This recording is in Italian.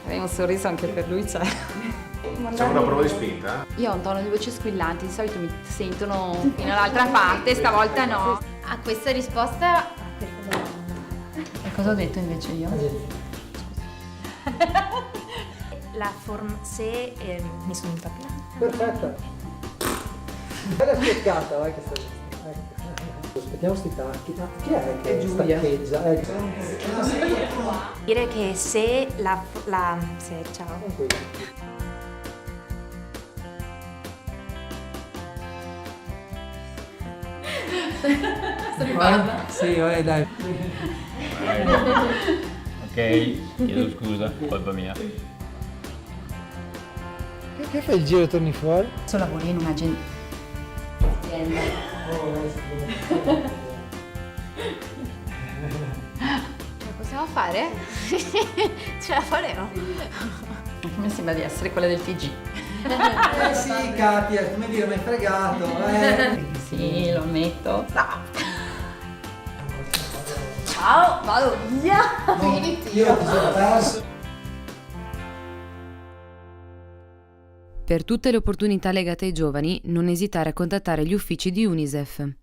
Un sorriso anche per lui c'è. Facciamo una prova di spinta? Io ho un tono di voce squillante, di solito mi sentono fino all'altra parte, stavolta no. A questa risposta... E cosa ho detto invece io? La forma... se... mi sono venuta piano. Perfetta. Bella spieccata, vai che sta. Ecco. Aspettiamo sti tacchi. Chi è che staccheggia? Dire che se la... se, ciao. Tranquillo. Sì, vai, dai. Ok, chiedo scusa, colpa mia. Che fai il giro e torni fuori? Adesso lavori in un'azienda. Ce la possiamo fare? Ce la faremo? Mi sembra di essere quella del TG. Sì, Katia, come dire, mi hai fregato, Sì, lo ammetto. Ciao, vado via! Io ti sono perso. Per tutte le opportunità legate ai giovani, non esitare a contattare gli uffici di UNICEF.